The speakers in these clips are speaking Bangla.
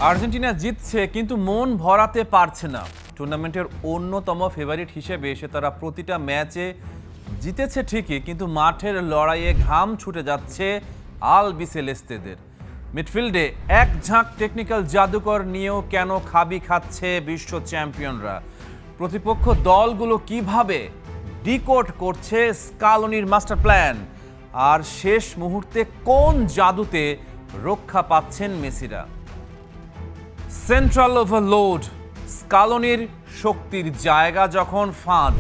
আর্জেন্টিনা জিতছে কিন্তু মন ভরাতে পারছে না। টুর্নামেন্টের অন্যতম ফেভারিট হিসেবে এসে তারা প্রতিটা ম্যাচে জিতেছে ঠিকই, কিন্তু মাঠের লড়াইয়ে ঘাম ছুটে যাচ্ছে আলবিসেলেস্তেদের। মিডফিল্ডে এক ঝাঁক টেকনিক্যাল জাদুকর নিয়েও কেন খাবি খাচ্ছে বিশ্ব চ্যাম্পিয়নরা? প্রতিপক্ষ দলগুলো কিভাবে ডিকোড করছে স্কালোনির মাস্টার প্ল্যান? আর শেষ মুহূর্তে কোন জাদুতে রক্ষা পাচ্ছেন মেসিরা? সেন্ট্রাল ওভারলোড, স্কালোনির শক্তির জায়গা যখন ফাঁদ।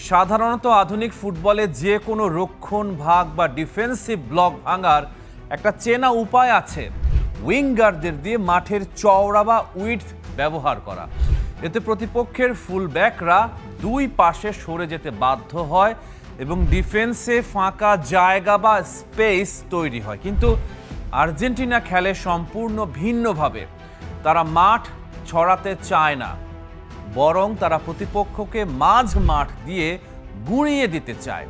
সাধারণত আধুনিক ফুটবলে যে কোনো রক্ষণ ভাগ বা ডিফেন্সিভ ব্লক ভাঙার একটা চেনা উপায় আছে, উইঙ্গারদের দিয়ে মাঠের চওড়া বা উইডথ ব্যবহার করা। এতে প্রতিপক্ষের ফুলব্যাকরা দুই পাশে সরে যেতে বাধ্য হয় এবং ডিফেন্সে ফাঁকা জায়গা বা স্পেস তৈরি হয়। কিন্তু আর্জেন্টিনা খেলে সম্পূর্ণ ভিন্নভাবে। তারা মাঠ ছড়াতে চায় না, বরং তারা প্রতিপক্ষকে মাঝ মাঠ দিয়ে গুঁড়িয়ে দিতে চায়।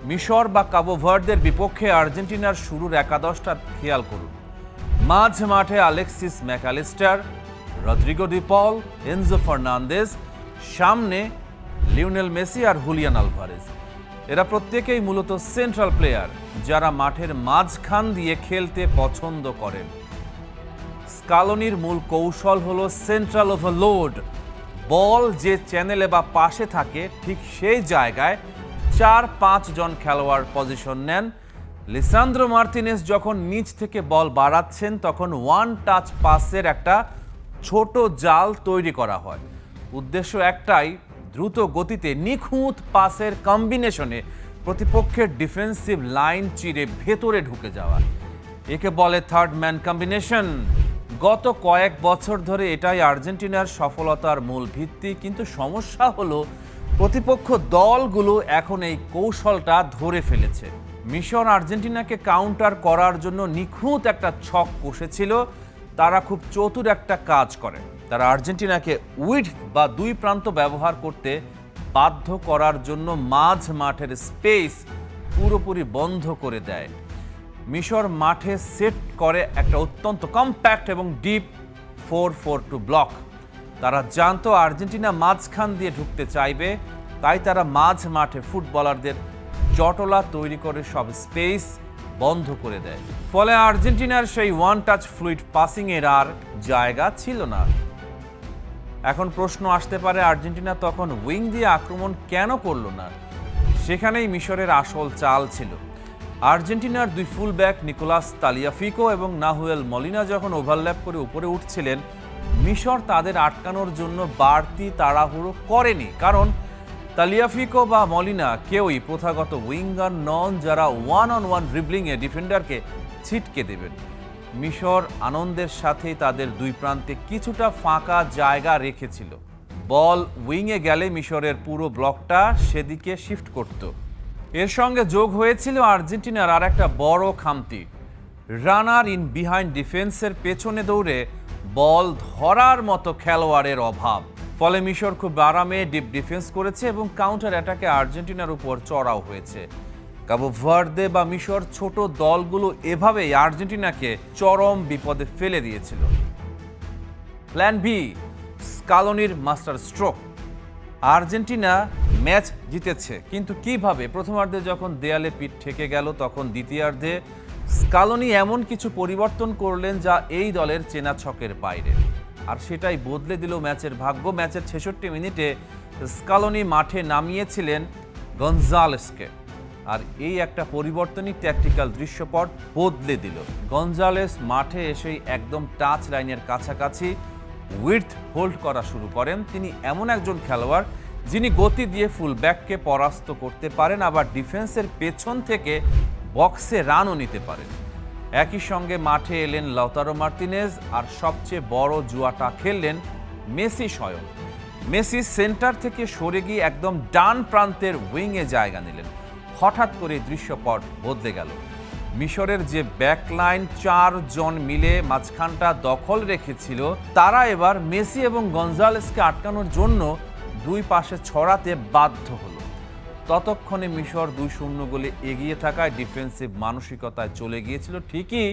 মিশর বা কাবো ভার্দের বিপক্ষে আর্জেন্টিনার শুরুর একাদশটা খেয়াল করুন। মাঝ মাঠে আলেক্সিস ম্যাকঅ্যালিস্টার, রদ্রিগো ডি পল, এনজো ফার্নান্দেজ, সামনে লিওনেল মেসি আর হুলিয়ান আলভারেজ। এরা প্রত্যেকেই মূলত সেন্ট্রাল প্লেয়ার, যারা মাঠের মাঝখান দিয়ে খেলতে পছন্দ করেন। স্কালোনির মূল কৌশল হলো সেন্ট্রাল ওভারলোড। বল যে চ্যানেলে বা পাশে থাকে ঠিক সেই জায়গায় 4-5 জন খেলোয়াড় পজিশন নেন। লিসান্দ্রো মার্তিনেজ যখন নিচ থেকে বল বাড়াচ্ছেন, তখন ওয়ান টাচ পাসের একটা ছোট জাল তৈরি করা হয়। উদ্দেশ্য একটাই, দ্রুত গতিতে নিখুঁত পাসের কম্বিনেশনে প্রতিপক্ষের ডিফেন্সিভ লাইন চিরে ভেতরে ঢুকে যাওয়া। একে বলে থার্ড ম্যান কম্বিনেশন। গত কয়েক বছর ধরে এটাই আর্জেন্টিনার সফলতার মূল ভিত্তি। কিন্তু সমস্যা হলো, প্রতিপক্ষ দলগুলো এখন এই কৌশলটা ধরে ফেলেছে। মিশর আর্জেন্টিনাকে কাউন্টার করার জন্য নিখুঁত একটা ছক কষেছিল। তারা খুব চতুর একটা কাজ করে। তারা আর্জেন্টিনাকে উইডথ বা দুই প্রান্ত ব্যবহার করতে বাধ্য করার জন্য মাঝ মাঠের স্পেস পুরোপুরি বন্ধ করে দেয়। মিশর মাঠে সেট করে একটা অত্যন্ত কম্প্যাক্ট এবং ডিপ 4-4-2 ব্লক। তারা জানতো আর্জেন্টিনা মাঝখান দিয়ে ঢুকতে চাইবে, তাই তারা মাঝ মাঠে ফুটবলারদের জটলা তৈরি করে সব স্পেস বন্ধ করে দেয়। ফলে আর্জেন্টিনার সেই ওয়ান টাচ ফ্লুইড পাসিং এর আর জায়গা ছিল না। এখন প্রশ্ন আসতে পারে, আর্জেন্টিনা তখন উইং দিয়ে আক্রমণ কেন করলো না? সেখানেই মিশরের আসল চাল ছিল। আর্জেন্টিনার দুই ফুলব্যাক নিকোলাস তালিয়াফিকো এবং নাহুয়েল মলিনা যখন ওভারল্যাপ করে উপরে উঠছিলেন, মিশর তাদের আটকানোর জন্য বাড়তি তাড়াহুড়ো করেনি। কারণ তালিয়াফিকো বা মলিনা কেউই প্রথাগত উইঙ্গার নন, যারা ওয়ান অন ওয়ান ড্রিবলিংয়ে ডিফেন্ডারকে ছিটকে দেবেন। মিশর আনন্দের সাথেই তাদের দুই প্রান্তে কিছুটা ফাঁকা জায়গা রেখেছিল। বল উইংয়ে গেলে মিশরের পুরো ব্লকটা সেদিকে শিফট করত। এর সঙ্গে যোগ হয়েছিল আর্জেন্টিনার আর একটা বড় খামতি, রানার ইন বিহাইন্ড ডিফেন্সের পেছনে দৌড়ে বল ধরার মতো খেলোয়াড়ের অভাব। ফলে মিশর খুব আরামে ডিপ ডিফেন্স করেছে এবং কাউন্টার অ্যাটাকে আর্জেন্টিনার উপর চড়াও হয়েছে। কাবো ভার্দে বা মিশর ছোট দলগুলো এভাবেই আর্জেন্টিনাকে চরম বিপদে ফেলে দিয়েছিল। প্ল্যান বি, স্কালোনির মাস্টার স্ট্রোক। আর্জেন্টিনা ম্যাচ জিতেছে, কিন্তু কিভাবে? প্রথমার্ধে যখন দেয়ালে পিঠ ঠেকে গেল, তখন দ্বিতীয়ার্ধে স্কালোনি এমন কিছু পরিবর্তন করলেন যা এই দলের চেনা ছকের বাইরে, আর সেটাই বদলে দিল ম্যাচের ভাগ্য। ম্যাচের 66 মিনিটে স্কালোনি মাঠে নামিয়েছিলেন গনজালেসকে, আর এই একটা পরিবর্তনই ট্যাকটিক্যাল দৃশ্যপট বদলে দিল। গনজালেস মাঠে এসেই একদম টাচ লাইনের কাছাকাছি উইডথ হোল্ড করা শুরু করেন। তিনি এমন একজন খেলোয়াড় যিনি গতি দিয়ে ফুলব্যাককে পরাস্ত করতে পারেন, আবার ডিফেন্সের পেছন থেকে বক্সে রানও নিতে পারেন। একই সঙ্গে মাঠে এলেন লাউতারো মার্তিনেজ, আর সবচেয়ে বড় জুয়াটা খেললেন মেসি স্বয়ং। মেসি সেন্টার থেকে সরে গিয়ে একদম ডান প্রান্তের উইংয়ে জায়গা নিলেন। হঠাৎ করে দৃশ্যপট বদলে গেল। মিশরের যে ব্যাকলাইন 4 জন মিলে মাঝখানটা দখল রেখেছিল, তারা এবার মেসি এবং গনজালেসকে আটকানোর জন্য দুই পাশে ছড়াতে বাধ্য হলো। ততক্ষণে মিশর 2-0 গোলে এগিয়ে থাকায় ডিফেন্সিভ মানসিকতায় চলে গিয়েছিল ঠিকই,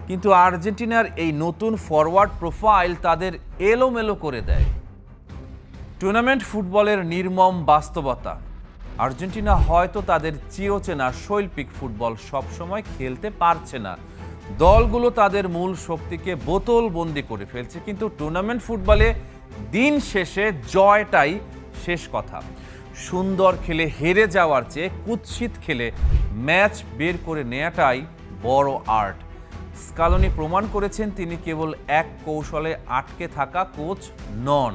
কিন্তু আর্জেন্টিনার এই নতুন ফরওয়ার্ড প্রোফাইল তাদের এলোমেলো করে দেয়। টুর্নামেন্ট ফুটবলের নির্মম বাস্তবতা, আর্জেন্টিনা হয়তো তাদের চিরচেনা শৈল্পিক ফুটবল সবসময় খেলতে পারছে না। দলগুলো তাদের মূল শক্তিকে বোতলবন্দি করে ফেলছে, কিন্তু টুর্নামেন্ট ফুটবলে দিন শেষে জয়টাই শেষ কথা। সুন্দর খেলে হেরে যাওয়ার চেয়ে কুৎসিত খেলে ম্যাচ বের করে নেওয়াটাই বড় আর্ট। স্কালোনি প্রমাণ করেছেন তিনি কেবল এক কৌশলে আটকে থাকা কোচ নন।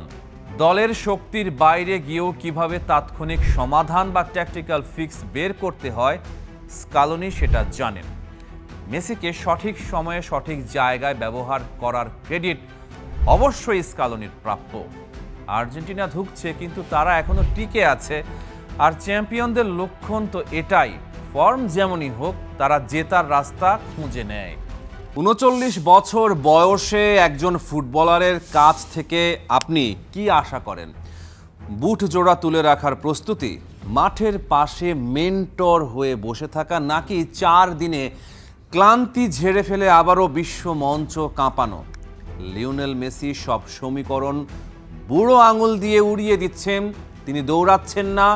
দলের শক্তির বাইরে গিয়েও কিভাবে তাৎক্ষণিক সমাধান বা ট্যাকটিক্যাল ফিক্স বের করতে হয় স্কালোনি সেটা জানেন। মেসিকে সঠিক সময়ে সঠিক জায়গায় ব্যবহার করার ক্রেডিট অবশ্যই স্কালোনির প্রাপ্য। আর্জেন্টিনা ধুঁকছে, কিন্তু তারা এখনো টিকে আছে, আর চ্যাম্পিয়নদের লক্ষণ তো এটাই, ফর্ম যেমনই হোক তারা জেতার রাস্তা খুঁজে নেয়। ৩৯ বছর বয়সে একজন ফুটবলারের কাছ থেকে আপনি কি আশা করেন? বুট জোড়া তুলে রাখার প্রস্তুতি, মাঠের পাশে মেন্টর হয়ে বসে থাকা, নাকি 4 দিনে ক্লান্তি ঝেড়ে ফেলে আবারও বিশ্ব মঞ্চ কাঁপানো? লিওনেল মেসি সব সমীকরণ বুড়ো আঙুল দিয়ে উড়িয়ে দিচ্ছেন। তিনি দৌড়াচ্ছেন না,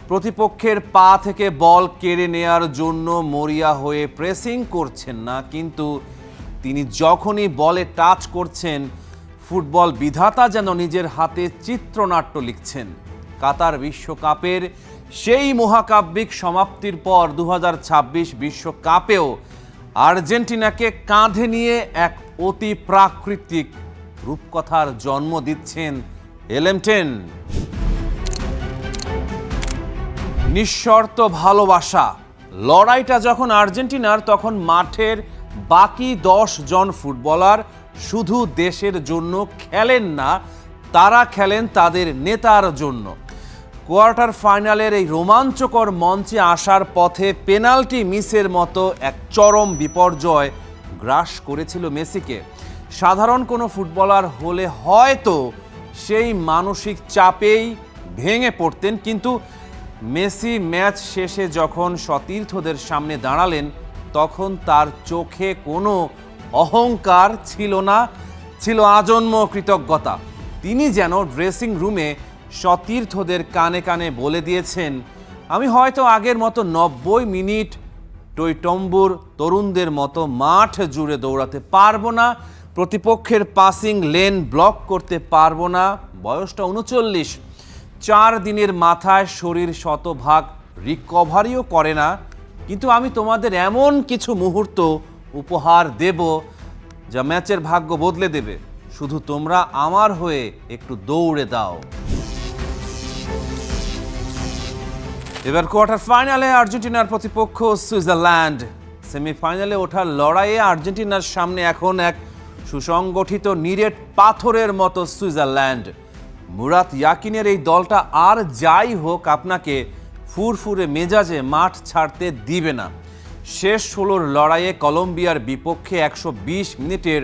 প্রতিপক্ষের পা থেকে বল কেড়ে নেয়ার জন্য মরিয়া হয়ে প্রেসিং করছেন না, কিন্তু তিনি যখনই বলে টাচ করছেন, ফুটবল বিধাতা যেন নিজের হাতে চিত্রনাট্য লিখছেন। কাতার বিশ্বকাপের সেই মহাকাব্যিক সমাপ্তির পর 2026 বিশ্বকাপেও আর্জেন্টিনাকে কাঁধে নিয়ে এক অতি প্রাকৃতিক রূপকথার জন্ম দিচ্ছেন এলেমটেন। নিঃশর্ত ভালোবাসা, লড়াইটা যখন আর্জেন্টিনার, তখন মাঠের বাকি 10 জন ফুটবলার শুধু দেশের জন্য খেলেন না, তারা খেলেন তাদের নেতার জন্য। কোয়ার্টার ফাইনালের এই রোমাঞ্চকর মঞ্চে আসার পথে পেনাল্টি মিসের মতো এক চরম বিপর্যয় গ্রাস করেছিল মেসিকে। সাধারণ কোনো ফুটবলার হলে হয়তো সেই মানসিক চাপেই ভেঙে পড়তেন, কিন্তু মেসি ম্যাচ শেষে যখন সতীর্থদের সামনে দাঁড়ালেন, তখন তার চোখে কোনো অহংকার ছিল না, ছিল আজন্ম কৃতজ্ঞতা। তিনি যেন ড্রেসিং রুমে সতীর্থদের কানে কানে বলে দিয়েছেন, আমি হয়তো আগের মতো 90 মিনিট টইটম্বুর তরুণদের মতো মাঠ জুড়ে দৌড়াতে পারবো না, প্রতিপক্ষের পাসিং লেন ব্লক করতে পারবো না। বয়সটা 39, 4 দিনের মাথায় শরীর শতভাগ রিকভারিও করে না, কিন্তু আমি তোমাদের এমন কিছু মুহূর্ত উপহার দেব যা ম্যাচের ভাগ্য বদলে দেবে, শুধু তোমরা আমার হয়ে একটু দৌড়ে দাও। এবার কোয়ার্টার ফাইনালে আর্জেন্টিনার প্রতিপক্ষ সুইজারল্যান্ড। সেমিফাইনালে ওঠার লড়াইয়ে আর্জেন্টিনার সামনে এখন এক সুসংগঠিত নিরেট পাথরের মতো সুইজারল্যান্ড। মুরাত ইয়াকিনের এই দলটা আর যাই হোক আপনাকে ফুরফুরে মেজাজে মাঠ ছাড়তে দিবে না। শেষ 16 লড়াইয়ে কলম্বিয়ার বিপক্ষে 120 মিনিটের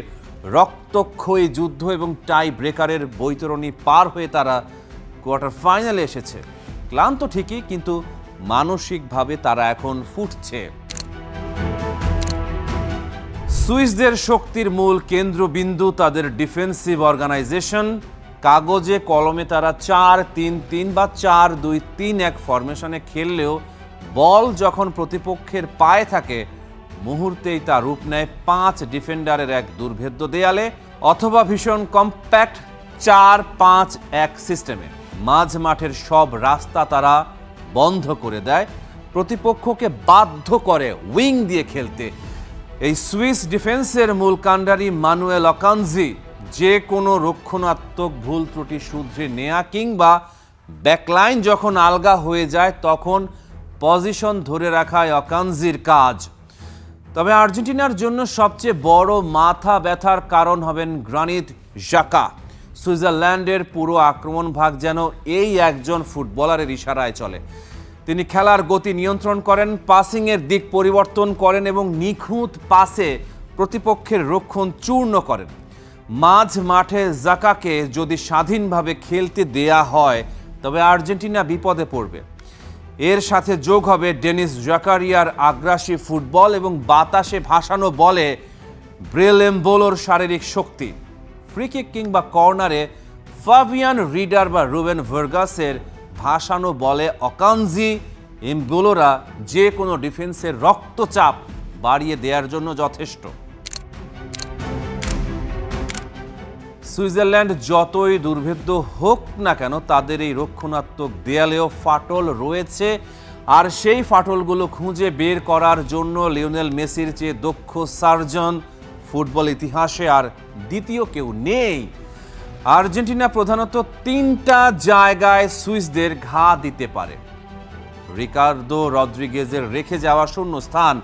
রক্তক্ষয়ী যুদ্ধ এবং টাই ব্রেকারের বৈতরণী পার হয়ে তারা কোয়ার্টার ফাইনালে এসেছে। ক্লান্ত ঠিকই, কিন্তু মানসিকভাবে তারা এখন ফুটছে। সুইসদের শক্তির মূল কেন্দ্রবিন্দু তাদের ডিফেন্সিভ অর্গানাইজেশন। কাগজে কলমে তারা 4-3-3 বা 4-2-3-1 ফরমেশনে খেললেও বল যখন প্রতিপক্ষের পায়ে থাকে, মুহূর্তেই তা রূপ নেয় 5 ডিফেন্ডারের এক দুর্ভেদ্য দেয়ালে, অথবা ভীষণ কম্প্যাক্ট 4-5-1 সিস্টেমে। মাঝ মাঠের সব রাস্তা তারা বন্ধ করে দেয়, প্রতিপক্ষকে বাধ্য করে উইং দিয়ে খেলতে। এই সুইস ডিফেন্সের মূল কাণ্ডারি মানুয়েল অকানজি যে কোনো রক্ষণাত্মক ভুল ত্রুটি শুধরে নেয়া কিংবা ব্যাকলাইন যখন আলগা হয়ে যায় তখন পজিশন ধরে রাখায় অকানজির কাজ। তবে আর্জেন্টিনার জন্য সবচেয়ে বড় মাথা ব্যথার কারণ হবেন গ্রানিত জাকা। সুইজারল্যান্ডের পুরো আক্রমণ ভাগ যেন এই একজন ফুটবলারের ইশারায় চলে। তিনি খেলার গতি নিয়ন্ত্রণ করেন, পাসিংয়ের দিক পরিবর্তন করেন এবং নিখুঁত পাসে প্রতিপক্ষের রক্ষণ চূর্ণ করেন। মাঝ মাঠে জাকাকে যদি স্বাধীনভাবে খেলতে দেয়া হয় তবে আর্জেন্টিনা বিপদে পড়বে। এর সাথে যোগ হবে ডেনিস জাকারিয়ার আগ্রাসী ফুটবল এবং বাতাসে ভাসানো বলে ব্রেল এমবোলোর শারীরিক শক্তি, ফ্রিকিক কিংবা কর্নারে ফাবিয়ান রিডার বা রুবেন ভার্গাসের ভাসানো বলে অকানজি এমবোলোরা যে কোনো ডিফেন্সের রক্তচাপ বাড়িয়ে দেওয়ার জন্য যথেষ্ট। সুইজারল্যান্ড যতই দুর্ভেদ্য হোক না কেন, তাদের এই রক্ষণাত্মক দেয়ালেও ফাটল রয়েছে, আর সেই ফাটলগুলো খুঁজে বের করার জন্য লিওনেল মেসির চেয়ে দক্ষ সার্জন ফুটবল ইতিহাসে আর দ্বিতীয় কেউ নেই। আর্জেন্টিনা প্রধানত তিনটা জায়গায় সুইসদের ঘা দিতে পারে। রিকার্দো রদ্রিগেজের রেখে যাওয়া শূন্য স্থান।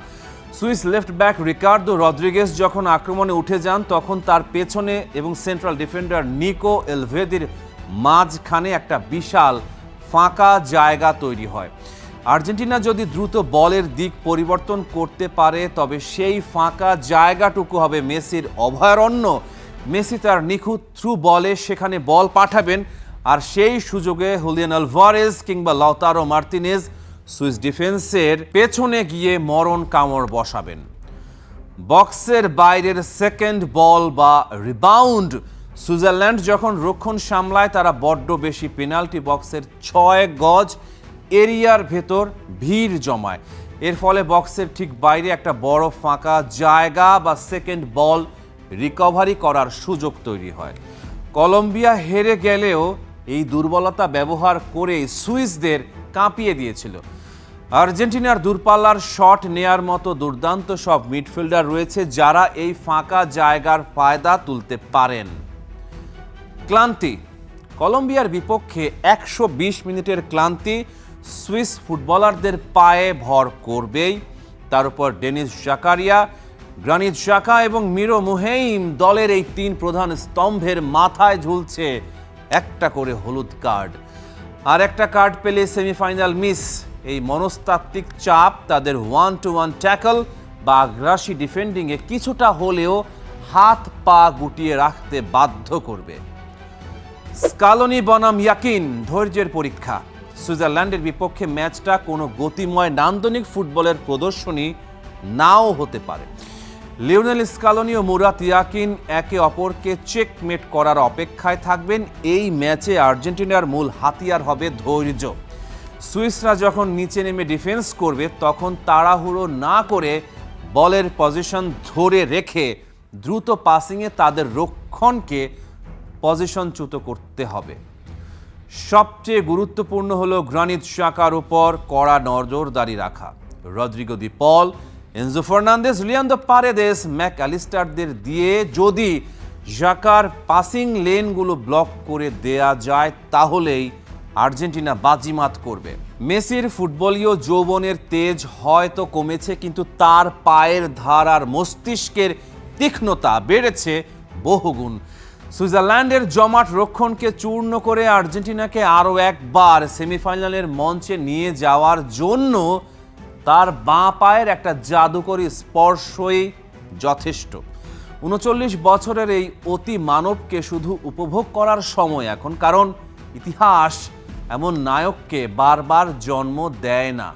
Swiss left back Ricardo Rodriguez যখন আক্রমণে উঠে যান, তখন তার পেছনে এবং সেন্ট্রাল ডিফেন্ডার নিকো এলভেদির মাঝখানে একটা বিশাল ফাঁকা জায়গা তৈরি হয়। আর্জেন্টিনা যদি দ্রুত বলের দিক পরিবর্তন করতে পারে, তবে সেই ফাঁকা জায়গাটুকু হবে মেসির অভয়ারণ্য। মেসি তার নিখুঁত থ্রু বলে সেখানে বল পাঠাবেন, আর সেই সুযোগে হুলিয়ান আলভারেজ কিংবা লাউতারো মার্তিনেজ সুইস ডিফেন্সের পেছনে গিয়ে মরণ কামড় বসাবেন। বক্সের বাইরের সেকেন্ড বল বা রিবাউন্ড, সুইজারল্যান্ড যখন রক্ষণ সামলায় তারা বড্ড বেশি পেনাল্টি বক্সের 6 গজ এরিয়ার ভেতর ভিড় জমায়। এর ফলে বক্সের ঠিক বাইরে একটা বড় ফাঁকা জায়গা বা সেকেন্ড বল রিকভারি করার সুযোগ তৈরি হয়। কলম্বিয়া হেরে গেলেও এই দুর্বলতা ব্যবহার করে সুইসদের কাঁপিয়ে দিয়েছিল। আর্জেন্টিনার দূরপাল্লার শট নেয়ার মতো দুর্দান্ত সব মিডফিল্ডার রয়েছে, যারা এই ফাঁকা জায়গার ফায়দা তুলতে পারেন। ক্লান্তি, কলম্বিয়ার বিপক্ষে 120 মিনিটের ক্লান্তি সুইস ফুটবলারদের পায়ে ভর করবেই। তার উপর ডেনিস জাকারিয়া, গ্রানিট জাকা এবং মিরো মুহেইম, দলের এই 3 প্রধান স্তম্ভের মাথায় ঝুলছে একটা করে হলুদ কার্ড। আর একটা কার্ড পেলে সেমিফাইনাল মিস। এই মনস্তাত্ত্বিক চাপ তাদের 1-to-1 ট্যাকল বা আগ্রাসী ডিফেন্ডিংয়ে কিছুটা হলেও হাত পা গুটিয়ে রাখতে বাধ্য করবে। স্কালোনি বনাম ইয়াকিন, ধৈর্যের পরীক্ষা। সুইজারল্যান্ডের বিপক্ষে ম্যাচটা কোনো গতিময় নান্দনিক ফুটবলের প্রদর্শনী নাও হতে পারে। লিওনেল স্কালোনি ও মুরাত ইয়াকিন একে অপরকে চেকমেট করার অপেক্ষায় থাকবেন। এই ম্যাচে আর্জেন্টিনার মূল হাতিয়ার হবে ধৈর্য। সুইসরা যখন নিচে নেমে ডিফেন্স করবে, তখন তাড়াহুড়ো না করে বলের পজিশন ধরে রেখে দ্রুত পাসিংয়ে তাদের রক্ষণকে পজিশনচ্যুত করতে হবে। সবচেয়ে গুরুত্বপূর্ণ হলো গ্রানিট জাকার উপর কড়া নজরদারি রাখা। রদ্রিগো দি পল, এনজো ফার্নান্দেজ, লিয়ান্ডো পারেদেস, ম্যাক অ্যালিস্টারদের দিয়ে যদি জাকার পাসিং লেনগুলো ব্লক করে দেয়া যায়, তাহলেই আর্জেন্টিনা বাজিমাত করবে। মেসির ফুটবলীয় যৌবনের তেজ হয়তো কমেছে, কিন্তু তার পায়ের ধার আর মস্তিষ্কের তীক্ষ্ণতা বেড়েছে বহুগুণ। সুইজারল্যান্ডের জমাট রক্ষণকে চূর্ণ করে আর্জেন্টিনাকে আরও একবার সেমিফাইনালের মঞ্চে নিয়ে যাওয়ার জন্য তার বাঁ পায়ের একটা জাদুকরী স্পর্শই যথেষ্ট। 39 বছরের এই অতি মানবকে শুধু উপভোগ করার সময় এখন, কারণ ইতিহাস এমন নায়ককে বারবার জন্ম দেয় না।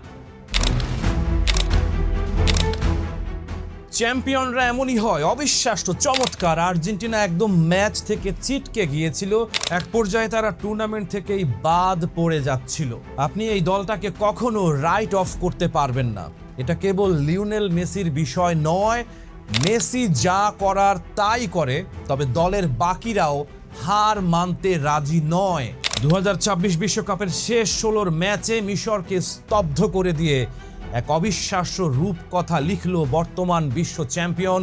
চ্যাম্পিয়নরা এমনই হয়, অবিশ্বাস্য চমৎকার। আর্জেন্টিনা একদম ম্যাচ থেকে ছিটকে গিয়েছিল, এক পর্যায়ে তারা টুর্নামেন্ট থেকেই বাদ পড়ে যাচ্ছিল। আপনি এই দলটাকে কখনো রাইট অফ করতে পারবেন না। এটা কেবল লিওনেল মেসির বিষয় নয়, মেসি যা করার তাই করে, তবে দলের বাকিরাও হার মানতে রাজি নয়। 2026 বিশ্বকাপের শেষ 16 ম্যাচে মিশরকে স্তব্ধ করে দিয়ে এক অবিশ্বাস্য রূপকথা লিখল বর্তমান বিশ্ব চ্যাম্পিয়ন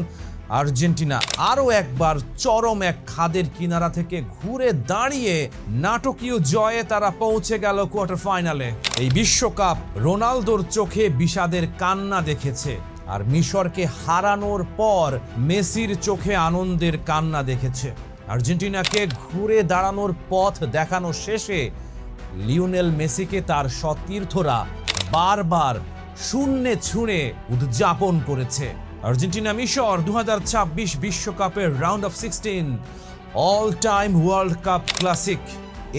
আর্জেন্টিনা। আরও একবার চরম এক খাদের কিনারা থেকে ঘুরে দাঁড়িয়ে নাটকীয় জয়ে তারা পৌঁছে গেল কোয়ার্টার ফাইনালে। এই বিশ্বকাপ রোনালদোর চোখে বিষাদের কান্না দেখেছে, আর মিশরকে হারানোর পর মেসির চোখে আনন্দের কান্না দেখেছে। আর্জেন্টিনাকে ঘুরে দাঁড়ানোর পথ দেখানো শেষে লিওনেল মেসিকে তার সতীর্থরা বারবার শূন্যে ছুঁড়ে উদযাপন করেছে। আর্জেন্টিনা মিশর 2026 বিশ্বকাপের round of 16 all time world cup classic.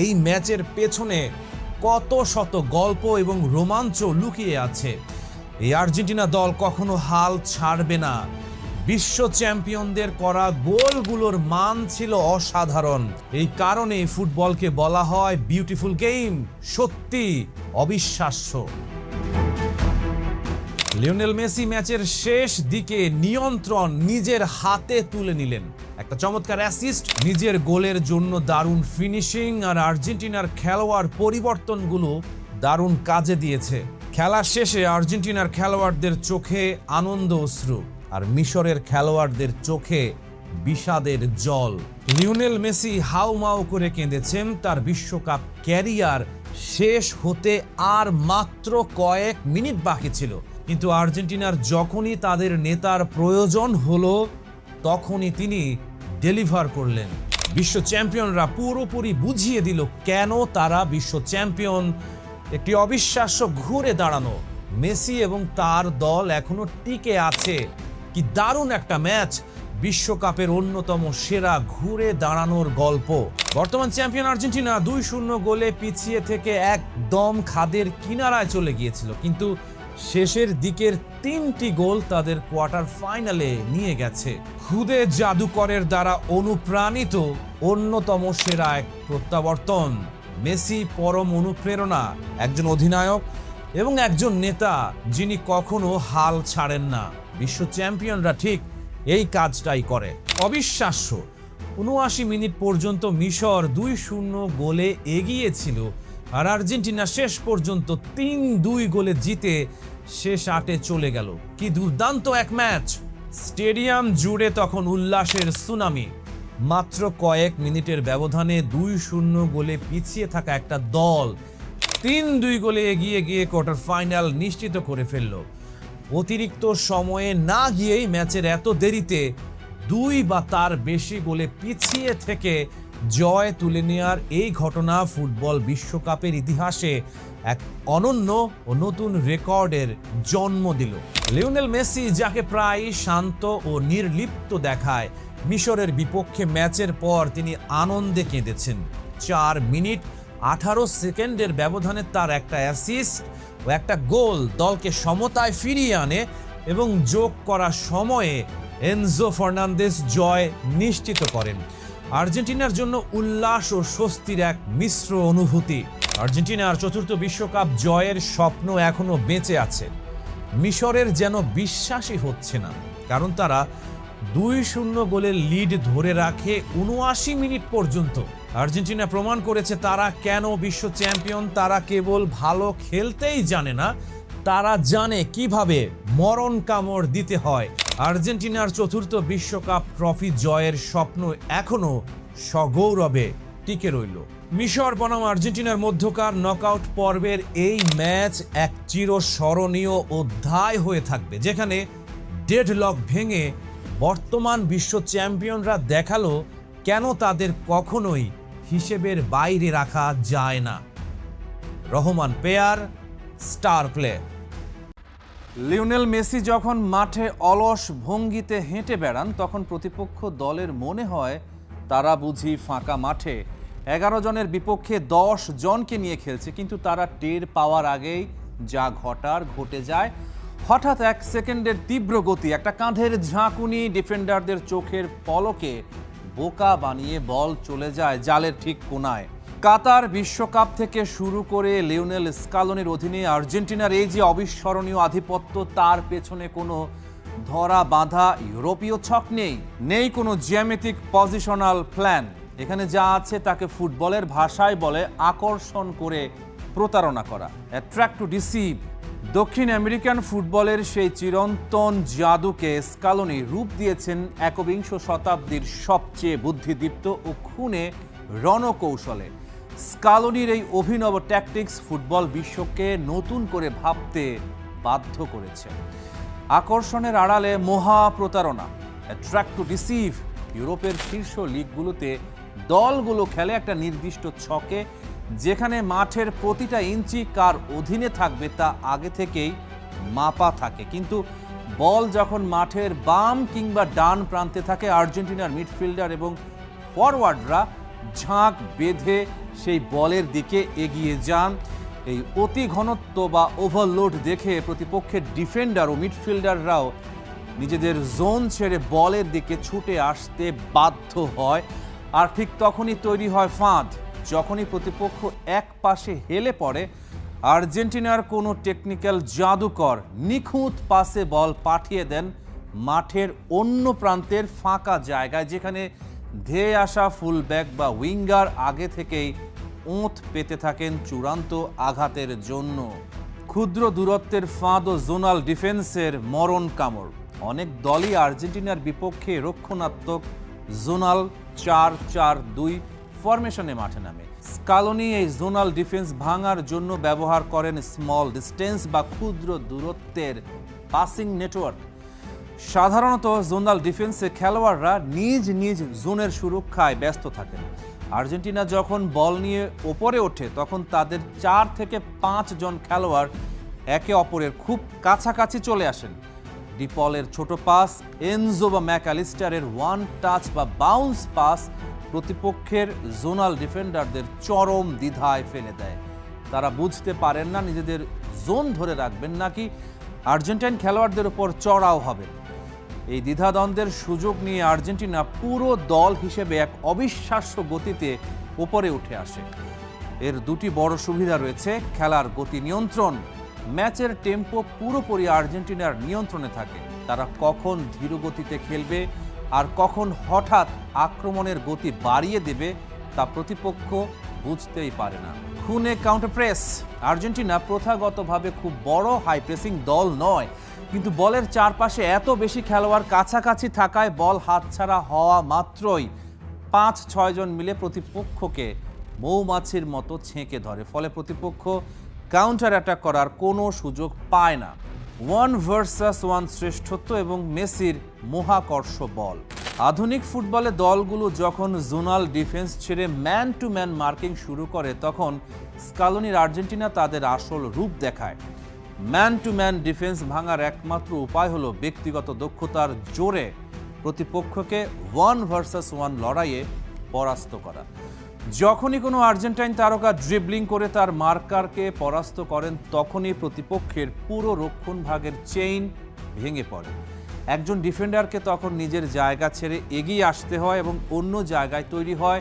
এই ম্যাচের পেছনে কত শত গল্প এবং রোমাঞ্চ লুকিয়ে আছে। এই আর্জেন্টিনা দল কখনো হাল ছাড়বে না। বিশ্ব চ্যাম্পিয়নদের করা গোলগুলোর মান ছিল অসাধারণ। এই কারণে ফুটবলকে বলা হয় বিউটিফুল গেম, সত্যি অবিশ্বাস্য। লিওনেল মেসি ম্যাচের শেষ দিকে নিয়ন্ত্রণ নিজের হাতে তুলে নিলেন। একটা চমৎকার অ্যাসিস্ট, নিজের গোলের জন্য দারুণ ফিনিশিং, আর আর্জেন্টিনার খেলোয়াড় পরিবর্তনগুলো দারুণ কাজে দিয়েছে। খেলা শেষে আর্জেন্টিনার খেলোয়াড়দের চোখে আনন্দ অশ্রু, আর মিশরের খেলোয়াড়দের চোখে বিষাদের জল। লিওনেল মেসি হাউমাউ করে কেঁদেছেন। তার বিশ্বকাপ ক্যারিয়ার শেষ হতে আর মাত্র কয়েক মিনিট বাকি ছিল, কিন্তু আর্জেন্টিনার যখনই তাদের নেতার প্রয়োজন হলো তখনই তিনি ডেলিভার করলেন। বিশ্ব চ্যাম্পিয়নরা পুরোপুরি বুঝিয়ে দিল কেন তারা বিশ্ব চ্যাম্পিয়ন। একটি অবিশ্বাস্য ঘুরে দাঁড়ানো, মেসি এবং তার দল এখনো টিকে আছে। কি দারুণ একটা ম্যাচ, বিশ্বকাপের অন্যতম সেরা ঘুরে দাঁড়ানোর গল্প। বর্তমান চ্যাম্পিয়ন আর্জেন্টিনা 2-0 গোলে পিছিয়ে থেকে একদম খাদের কিনারায় চলে গিয়েছিল, কিন্তু শেষের দিকের 3টি গোল তাদের কোয়ার্টার ফাইনালে নিয়ে গেছে। খুদে জাদুকরের দ্বারা অনুপ্রাণিত অন্যতম সেরা এক প্রত্যাবর্তন। মেসি পরম অনুপ্রেরণা, একজন অধিনায়ক এবং একজন নেতা যিনি কখনো হাল ছাড়েন না। বিশ্ব চ্যাম্পিয়নরা ঠিক এই কাজটাই করে। অবিশ্বাস্য, ৭৯ মিনিট পর্যন্ত মিশর 2-0 গোলে এগিয়ে ছিল, আর আর্জেন্টিনা শেষ পর্যন্ত 3-2 গোলে জিতে শেষ 8-এ চলে গেল। কি দুর্দান্ত এক ম্যাচ! স্টেডিয়াম জুড়ে তখন উল্লাসের সুনামি। মাত্র কয়েক মিনিটের ব্যবধানে 2-0 গোলে পিছিয়ে থাকা একটা দল 3-2 গোলে এগিয়ে গিয়ে কোয়ার্টার ফাইনাল নিশ্চিত করে ফেলল। অতিরিক্ত সময়ে না গিয়েই ম্যাচের এত দেরিতে 2 বা তার বেশি গোলে পিছিয়ে থেকে জয় তুলে নেওয়ার এই ঘটনা ফুটবল বিশ্বকাপের ইতিহাসে এক অনন্য ও নতুন রেকর্ডের জন্ম দিল। লিওনেল মেসি, যাকে প্রায় শান্ত ও নির্লিপ্ত দেখায়, মিশরের বিপক্ষে ম্যাচের পর তিনি আনন্দে কেঁদেছেন। 4 মিনিট 18 সেকেন্ডের ব্যবধানে তার একটা অ্যাসিস্ট ও একটা গোল দলকে সমতায় ফিরিয়ে আনে, এবং যোগ করা সময়ে এনজো ফার্নান্দেজ জয় নিশ্চিত করেন। আর্জেন্টিনার জন্য উল্লাস ও স্বস্তির এক মিশ্র অনুভূতি। আর্জেন্টিনার 4র্থ বিশ্বকাপ জয়ের স্বপ্ন এখনো বেঁচে আছে। মিশরের যেন বিশ্বাসই হচ্ছে না, কারণ তারা 2-0 গোলের লিড ধরে রাখে ৭৯ মিনিট পর্যন্ত। আর্জেন্টিনা প্রমাণ করেছে তারা কেন বিশ্ব চ্যাম্পিয়ন। তারা কেবল ভালো খেলতেই জানে না, তারা জানে কিভাবে মরণ কামড় দিতে হয়। আর্জেন্টিনার 4র্থ বিশ্বকাপ ট্রফি জয়ের স্বপ্ন এখনো সগৌরবে টিকে রইল। মিশর বনাম আর্জেন্টিনার মধ্যকার নকআউট পর্বের এই ম্যাচ এক চিরস্মরণীয় অধ্যায় হয়ে থাকবে, যেখানে ডেডলক ভেঙে বর্তমান বিশ্ব চ্যাম্পিয়নরা দেখালো কেন তাদের কখনোই হিসেবের বাইরে রাখা যায় না। রহমান পেয়ার, স্টার প্লে। লিওনেল মেসি যখন মাঠে অলস ভঙ্গিতে হেঁটে বেড়ান, তখন প্রতিপক্ষ দলের মনে হয় তারা বুঝি ফাঁকা মাঠে 11 জনের বিপক্ষে 10 জনকে নিয়ে খেলছে, কিন্তু তারা টের পাওয়ার আগেই যা ঘটার ঘটে যায়। হঠাৎ 1 সেকেন্ডের তীব্র গতি, একটা কাঁধের ঝাঁকুনি, ডিফেন্ডারদের চোখের পলকে বোকা বানিয়ে বল চলে যায় জালের ঠিক কোনায়। কাতার বিশ্বকাপ থেকে শুরু করে লিওনেল স্কালোনির অধীনে আর্জেন্টিনার এই যে অবিস্মরণীয় আধিপত্য, তার পেছনে কোনো ধরা বাঁধা ইউরোপীয় ছক নেই কোনো জ্যামিতিক পজিশনাল প্ল্যান। এখানে যা আছে তাকে ফুটবলের ভাষায় বলে আকর্ষণ করে প্রতারণা করা, অ্যাট্রাক্ট টু ডিসিভ। দক্ষিণ আমেরিকান ফুটবলের সেই চিরন্তন জাদুকে স্কালোনি রূপ দিয়েছেন একবিংশ শতাব্দীর সবচেয়ে বুদ্ধিদীপ্ত ও খুনে রণকৌশলে। স্কালোনির এই অভিনব ট্যাকটিক্স ফুটবল বিশ্বকে নতুন করে ভাবতে বাধ্য করেছে। আকর্ষণের আড়ালে মহা প্রতারণা, অ্যাট্রাক্ট টু ডিসিভ। ইউরোপের শীর্ষ লিগগুলোতে দলগুলো খেলে একটা নির্দিষ্ট ছকে, যেখানে মাঠের প্রতিটা ইঞ্চি কার অধীনে থাকবে তা আগে থেকেই মাপা থাকে। কিন্তু বল যখন মাঠের বাম কিংবা ডান প্রান্তে থাকে, আর্জেন্টিনার মিডফিল্ডার এবং ফরওয়ার্ডরা ঝাঁক বেঁধে সেই বলের দিকে এগিয়ে যান। এই অতি ঘনত্ব বা ওভারলোড দেখে প্রতিপক্ষের ডিফেন্ডার ও মিডফিল্ডাররাও নিজেদের জোন ছেড়ে বলের দিকে ছুটে আসতে বাধ্য হয়, আর ঠিক তখনই তৈরি হয় ফাঁদ। যখনই প্রতিপক্ষ এক পাশে হেলে পড়ে, আর্জেন্টিনার কোনো টেকনিক্যাল জাদুকর নিখুঁত পাসে বল পাঠিয়ে দেন মাঠের অন্য প্রান্তের ফাঁকা জায়গায়, যেখানে ধেয়ে আসা ফুলব্যাক বা উইঙ্গার আগে থেকেই ওঁত পেতে থাকেন চূড়ান্ত আঘাতের জন্য। ক্ষুদ্র দূরত্বের ফাঁদ ও জোনাল ডিফেন্সের মরণ কামড়। অনেক দলই আর্জেন্টিনার বিপক্ষে রক্ষণাত্মক জোনাল 4-4-2 ফরমেশনে মাঠে নামে। স্কালোনি এই জোনাল ডিফেন্স ভাঙার জন্য ব্যবহার করেন স্মল ডিস্টেন্স বা ক্ষুদ্র দূরত্বের পাসিং নেটওয়ার্ক। সাধারণত জোনাল ডিফেন্সে খেলোয়াড়রা নিজ নিজ জোনের সুরক্ষায় ব্যস্ত থাকেন। আর্জেন্টিনা যখন বল নিয়ে ওপরে ওঠে, তখন তাদের 4 থেকে 5 জন খেলোয়াড় একে অপরের খুব কাছাকাছি চলে আসেন। ডিপলের ছোট পাস, এনজো বা ম্যাকঅ্যালিস্টারের ওয়ান টাচ বা বাউন্স পাস প্রতিপক্ষের জোনাল ডিফেন্ডারদের চরম দ্বিধায় ফেলে দেয়। তারা বুঝতে পারেন না নিজেদের জোন ধরে রাখবেন নাকি আর্জেন্টাইন খেলোয়াড়দের উপর চড়াও হবেন। এই দ্বিধাদ্বন্দ্বের সুযোগ নিয়ে আর্জেন্টিনা পুরো দল হিসেবে এক অবিশ্বাস্য গতিতে উপরে উঠে আসে। এর দুটি বড় সুবিধা রয়েছে: খেলার গতি নিয়ন্ত্রণ। ম্যাচের টেম্পো পুরোপুরি আর্জেন্টিনার নিয়ন্ত্রণে থাকে। তারা কখন ধীর গতিতে খেলবে আর কখন হঠাৎ আক্রমণের গতি বাড়িয়ে দেবে তা প্রতিপক্ষ বুঝতেই পারে না। খুনে কাউন্টার প্রেস। আর্জেন্টিনা প্রথাগতভাবে খুব বড় হাই প্রেসিং দল নয়, কিন্তু বলের চারপাশে এত বেশি খেলোয়াড় কাছাকাছি থাকায় বল হাতছাড়া হওয়া মাত্রই 5-6 জন মিলে প্রতিপক্ষকে মৌমাছির মতো ছেঁকে ধরে। ফলে প্রতিপক্ষ কাউন্টার অ্যাটাক করার কোনো সুযোগ পায় না। 1 ভার্সাস 1 শ্রেষ্ঠত্ব এবং মেসির মহাকর্ষ বল। আধুনিক ফুটবলে দলগুলো যখন জোনাল ডিফেন্স ছেড়ে ম্যান টু ম্যান মার্কিং শুরু করে, তখন স্কালোনির আর্জেন্টিনা তাদের আসল রূপ দেখায়। ম্যান টু ম্যান ডিফেন্স ভাঙার একমাত্র উপায় হলো ব্যক্তিগত দক্ষতার জোরে প্রতিপক্ষকে 1 ভার্সাস 1 লড়াইয়ে পরাস্ত করা। যখনই কোনো আর্জেন্টাইন তারকা ড্রিবলিং করে তার মার্কারকে পরাস্ত করেন, তখনই প্রতিপক্ষের পুরো রক্ষণ ভাগের চেইন ভেঙে পড়ে। একজন ডিফেন্ডারকে তখন নিজের জায়গা ছেড়ে এগিয়ে আসতে হয় এবং অন্য জায়গায় তৈরি হয়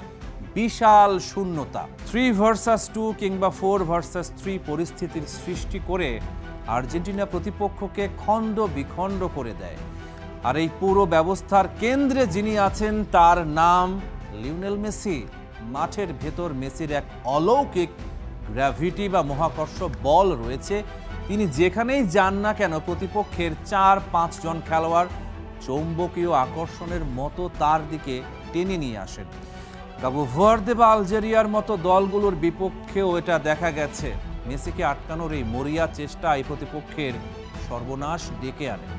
বিশাল শূন্যতা। 3 ভার্সাস 2 কিংবা 4 ভার্সাস 3 পরিস্থিতির সৃষ্টি করে আর্জেন্টিনা প্রতিপক্ষকে খণ্ড বিখণ্ড করে দেয়। আর এই পুরো ব্যবস্থার কেন্দ্রে যিনি আছেন, তার নাম লিওনেল মেসি। মাঠের ভেতর মেসির এক অলৌকিক গ্র্যাভিটি বা মহাকর্ষ বল রয়েছে। তিনি যেখানেই যান না কেন, প্রতিপক্ষের 4-5 জন খেলোয়াড় চৌম্বকীয় আকর্ষণের মতো তার দিকে টেনে নিয়ে আসেন। কাবু ভার্দে বা আলজেরিয়ার মতো দলগুলোর বিপক্ষেও এটা দেখা গেছে। মেসিকে আটকানোর এই মরিয়া চেষ্টা এই প্রতিপক্ষের সর্বনাশ ডেকে আনে।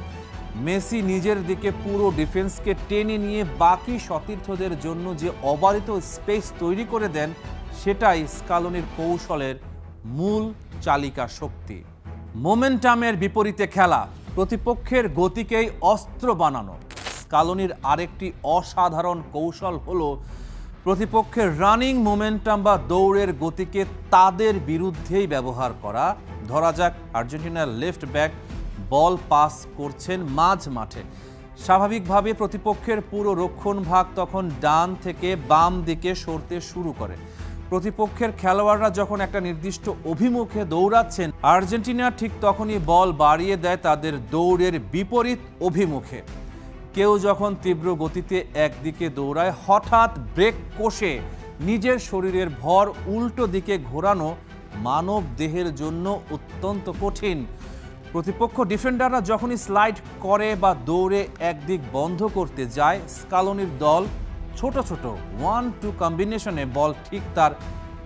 মেসি নিজের দিকে পুরো ডিফেন্সকে টেনে নিয়ে বাকি সতীর্থদের জন্য যে অবারিত স্পেস তৈরি করে দেন, সেটাই স্কালোনির কৌশলের মূল চালিকা শক্তি। মোমেন্টামের বিপরীতে খেলা, প্রতিপক্ষের গতিকেই অস্ত্র বানানো। স্কালোনির আরেকটি অসাধারণ কৌশল হলো প্রতিপক্ষের রানিং মোমেন্টাম বা দৌড়ের গতিকে তাদের বিরুদ্ধেই ব্যবহার করা। ধরা যাক আর্জেন্টিনার লেফট ব্যাক বল পাস করছেন মাঝ মাঠে। স্বাভাবিকভাবে প্রতিপক্ষের পুরো রক্ষণ ভাগ তখন ডান থেকে বাম দিকে সরতে শুরু করে। প্রতিপক্ষের খেলোয়াড়রা যখন একটা নির্দিষ্ট অভিমুখে দৌড়াচ্ছেন, আর্জেন্টিনা ঠিক তখনই বল বাড়িয়ে দেয় তাদের দৌড়ের বিপরীত অভিমুখে। কেউ যখন তীব্র গতিতে একদিকে দৌড়ায়, হঠাৎ ব্রেক কষে নিজের শরীরের ভর উল্টো দিকে ঘোরানো মানব দেহের জন্য অত্যন্ত কঠিন। প্রতিপক্ষ ডিফেন্ডাররা যখনই স্লাইড করে বা দৌড়ে একদিক বন্ধ করতে যায়, স্কালোনির দল ছোট ছোট 1-2 কম্বিনেশনে বল ঠিক তার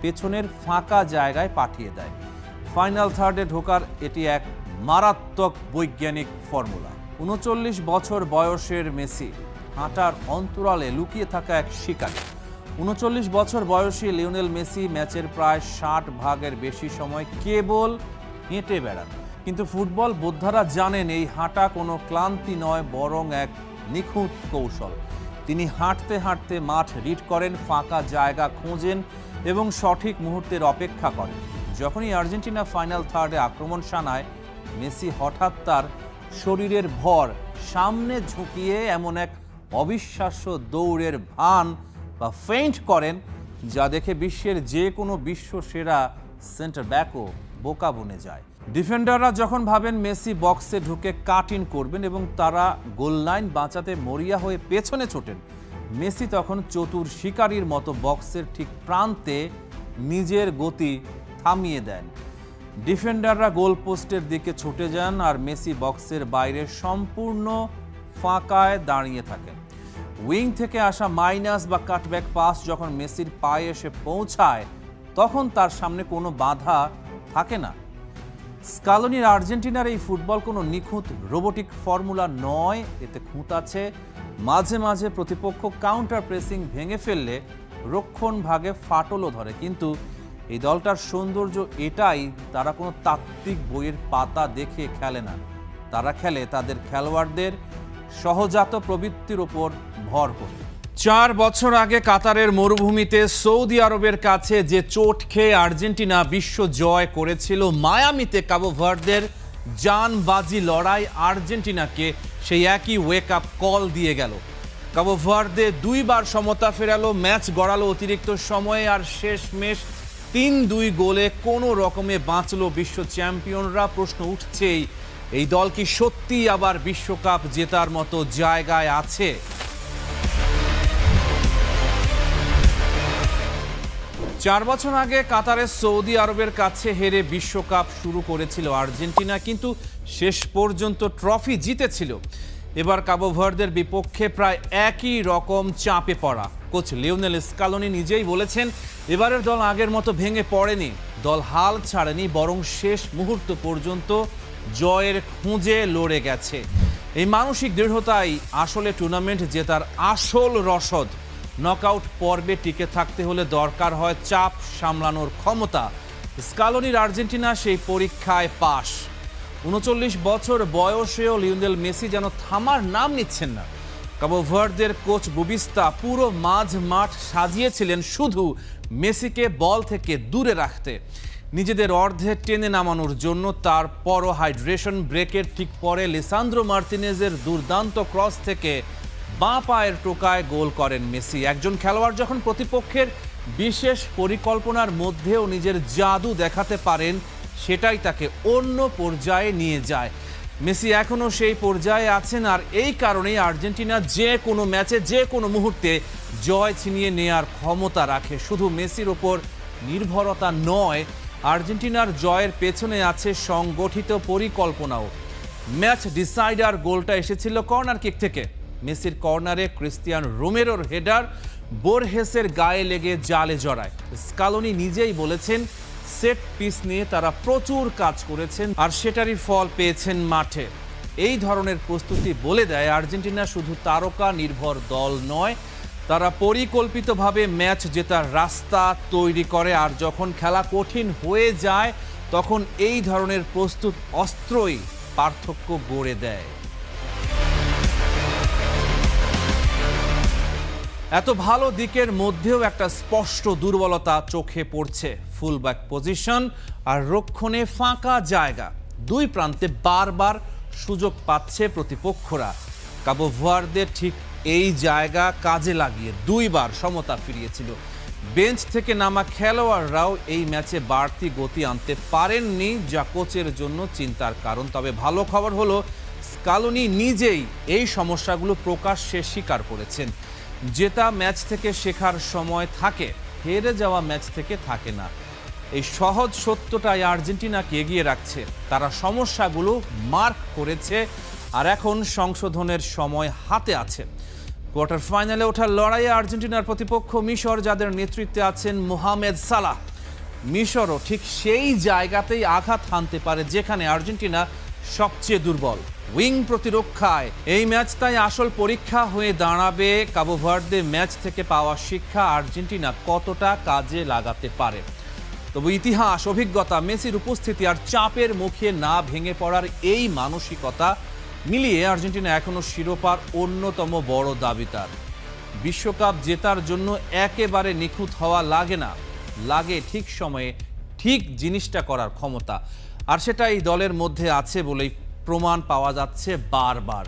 পেছনের ফাঁকা জায়গায় পাঠিয়ে দেয়। ফাইনাল থার্ডে ঢোকার এটি এক মারাত্মক বৈজ্ঞানিক ফর্মুলা। 39 বছর বয়সের মেসি হাঁটার অন্তরালে লুকিয়ে থাকা এক শিকারী। 39 বছর বয়সী লিওনেল মেসি ম্যাচের প্রায় 60 ভাগের বেশি সময় কেবল হেঁটে বেড়ান। কিন্তু ফুটবল বোদ্ধারা জানেন এই হাঁটা কোনো ক্লান্তি নয়, বরং এক নিখুঁত কৌশল। তিনি হাঁটতে হাঁটতে মাঠ রিড করেন, ফাঁকা জায়গা খোঁজেন এবং সঠিক মুহূর্তের অপেক্ষা করেন। যখনই আর্জেন্টিনা ফাইনাল থার্ডে আক্রমণ শানায়, মেসি হঠাৎ তার শরীরের ভর সামনে ঝুঁকিয়ে এমন এক অবিশ্বাস্য দৌড়ের ভান বা ফেইন্ট করেন যা দেখে বিশ্বের যে কোনো বিশ্বসেরা সেন্টার ব্যাকও বোকা বনে যায়। ডিফেন্ডাররা যখন ভাবেন মেসি বক্সে ঢুকে কাট ইন করবেন এবং তারা গোল লাইন বাঁচাতে মরিয়া হয়ে পেছনে ছোটেন, মেসি তখন চতুর শিকারীর মতো বক্সের ঠিক প্রান্তে নিজের গতি থামিয়ে দেন। ডিফেন্ডাররা গোল পোস্টের দিকে ছুটে যান আর মেসি বক্সের বাইরে সম্পূর্ণ ফাঁকায় দাঁড়িয়ে থাকেন। উইং থেকে আসা মাইনাস বা কাটব্যাক পাস যখন মেসির পায়ে এসে পৌঁছায় তখন তার সামনে কোনো বাধা থাকে না। স্কালোনির আর্জেন্টিনার এই ফুটবল কোনো নিখুঁত রোবোটিক ফর্মুলা নয়, এতে খুঁত আছে। মাঝে মাঝে প্রতিপক্ষ কাউন্টার প্রেসিং ভেঙে ফেললে রক্ষণ ভাগে ফাটলও ধরে, কিন্তু এই দলটার সৌন্দর্য এটাই, তারা কোনো তাত্ত্বিক বইয়ের পাতা দেখে খেলে না, তারা খেলে তাদের খেলোয়াড়দের সহজাত প্রবৃত্তির উপর ভর করে। 4 বছর আগে কাতারের মরুভূমিতে সৌদি আরবের কাছে যে চোট খেয়ে আর্জেন্টিনা বিশ্ব জয় করেছিল, মায়ামিতে কাবো ভার্দের জানবাজি লড়াই আর্জেন্টিনাকে সেই একই ওয়েক আপ কল দিয়ে গেল। কাবো ভার্দে 2 বার সমতা ফেরালো, ম্যাচ গড়ালো অতিরিক্ত সময়ে, আর শেষমেশ 3-2 গোলে কোনো রকমে বাঁচলো বিশ্ব চ্যাম্পিয়নরা। প্রশ্ন উঠছেই, এই দল কি সত্যি আবার বিশ্বকাপ জেতার মতো জায়গায় আছে? চার বছর আগে কাতারের সৌদি আরবের কাছে হেরে বিশ্বকাপ শুরু করেছিল আর্জেন্টিনা, কিন্তু শেষ পর্যন্ত ট্রফি জিতেছিল। এবার কাবো ভার্দের বিপক্ষে প্রায় একই রকম চাপে পড়া। কোচ লিওনেল স্কালোনি নিজেই বলেছেন, এবারের দল আগের মতো ভেঙে পড়েনি, দল হাল ছাড়েনি, বরং শেষ মুহূর্ত পর্যন্ত জয়ের খুঁজে লড়ে গেছে। এই মানসিক দৃঢ়তাই আসলে টুর্নামেন্ট জেতার আসল রসদ। নকআউট পর্বে টিকে থাকতে হলে দরকার হয় চাপ সামলানোর ক্ষমতা। স্কালোনির আর্জেন্টিনা সেই পরীক্ষায় পাশ। 39 বছর বয়সেও লিওনেল মেসি যেন থামার নাম নিচ্ছেন না। কাবো ভার্দের কোচ বুবিস্তা পুরো মাঠ সাজিয়েছিলেন শুধু মেসিকে বল থেকে দূরে রাখতে, নিজেদের অর্ধে টেনে নামানোর জন্য। তারপরও হাইড্রেশন ব্রেকের ঠিক পরে লিসান্দ্রো মার্তিনেজের দুর্দান্ত ক্রস থেকে বাঁ পায়ের টোকায় গোল করেন মেসি। একজন খেলোয়াড় যখন প্রতিপক্ষের বিশেষ পরিকল্পনার মধ্যেও নিজের জাদু দেখাতে পারেন, সেটাই তাকে অন্য পর্যায়ে নিয়ে যায়। মেসি এখনও সেই পর্যায়ে আছেন, আর এই কারণেই আর্জেন্টিনা যে কোনো ম্যাচে যে কোনো মুহূর্তে জয় ছিনিয়ে নেয়ার ক্ষমতা রাখে। শুধু মেসির ওপর নির্ভরতা নয়, আর্জেন্টিনার জয়ের পেছনে আছে সংগঠিত পরিকল্পনাও। ম্যাচ ডিসাইডার গোলটা এসেছিল কর্নার কিক থেকে। মেসির কর্নারে ক্রিস্টিয়ান রোমেরোর হেডার বোরহেসের গায়ে লেগে জালে জড়ায়। স্কালোনি নিজেই বলেছেন, সেট পিস নিয়ে তারা প্রচুর কাজ করেছেন আর সেটারই ফল পেয়েছেন মাঠে। এই ধরনের প্রস্তুতি বলে দেয় আর্জেন্টিনা শুধু তারকা নির্ভর দল নয়, তারা পরিকল্পিতভাবে ম্যাচ জেতার রাস্তা তৈরি করে। আর যখন খেলা কঠিন হয়ে যায় তখন এই ধরনের প্রস্তুত অস্ত্রই পার্থক্য গড়ে দেয়। এত ভালো দিকের মধ্যেও একটা স্পষ্ট দুর্বলতা চোখে পড়ছে, ফুলব্যাক পজিশন আর রক্ষণে ফাঁকা জায়গা। 2 প্রান্তে বারবার সুযোগ পাচ্ছে প্রতিপক্ষরা। কাবো ভার্দে ঠিক এই জায়গা কাজে লাগিয়ে 2 বার সমতা ফিরিয়েছিল। বেঞ্চ থেকে নামা খেলোয়াড়রাও এই ম্যাচে বাড়তি গতি আনতে পারেননি, যা কোচের জন্য চিন্তার কারণ। তবে ভালো খবর হলো, স্কালোনি নিজেই এই সমস্যাগুলো প্রকাশ্যে স্বীকার করেছেন। জেতা ম্যাচ থেকে শেখার সময় থাকে, হেরে যাওয়া ম্যাচ থেকে থাকে না। এই সহজ সত্যটাই আর্জেন্টিনাকে এগিয়ে রাখছে। তারা সমস্যাগুলো মার্ক করেছে আর এখন সংশোধনের সময় হাতে আছে। কোয়ার্টার ফাইনালে ওঠার লড়াইয়ে আর্জেন্টিনার প্রতিপক্ষ মিশর, যাদের নেতৃত্বে আছেন মোহামেদ সালাহ। মিশরও ঠিক সেই জায়গাতেই আঘাত হানতে পারে যেখানে আর্জেন্টিনা সবচেয়ে দুর্বল, উইং প্রতিরক্ষায়। এই ম্যাচ তাই আসল পরীক্ষা হয়ে দাঁড়াবে। কাবো ভার্দে ম্যাচ থেকে পাওয়া শিক্ষা আর্জেন্টিনা কতটা কাজে লাগাতে পারে। তবে ইতিহাস, অভিজ্ঞতা, মেসির উপস্থিতি আর চাপের মুখে না ভেঙে পড়ার এই মানসিকতা মিলিয়ে আর্জেন্টিনা এখনো শিরোপার অন্যতম বড় দাবিদার। বিশ্বকাপ জেতার জন্য একেবারে নিখুঁত হওয়া লাগে না, লাগে ঠিক সময়ে ঠিক জিনিসটা করার ক্ষমতা। আর সেটা এই দলের মধ্যে আছে বলেই প্রমাণ পাওয়া যাচ্ছে বারবার।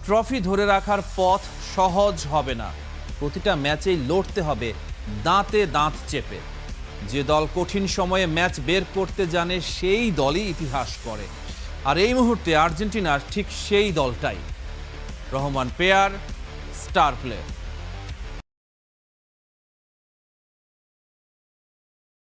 ট্রফি ধরে রাখার পথ সহজ হবে না। প্রতিটা ম্যাচেই লড়তে হবে দাঁতে দাঁত চেপে। যে দল কঠিন সময়ে ম্যাচ বের করতে জানে সেই দলই ইতিহাস করে। আর এই মুহূর্তে আর্জেন্টিনার ঠিক সেই দলটাই। রহমান পেয়ার, স্টার প্লে।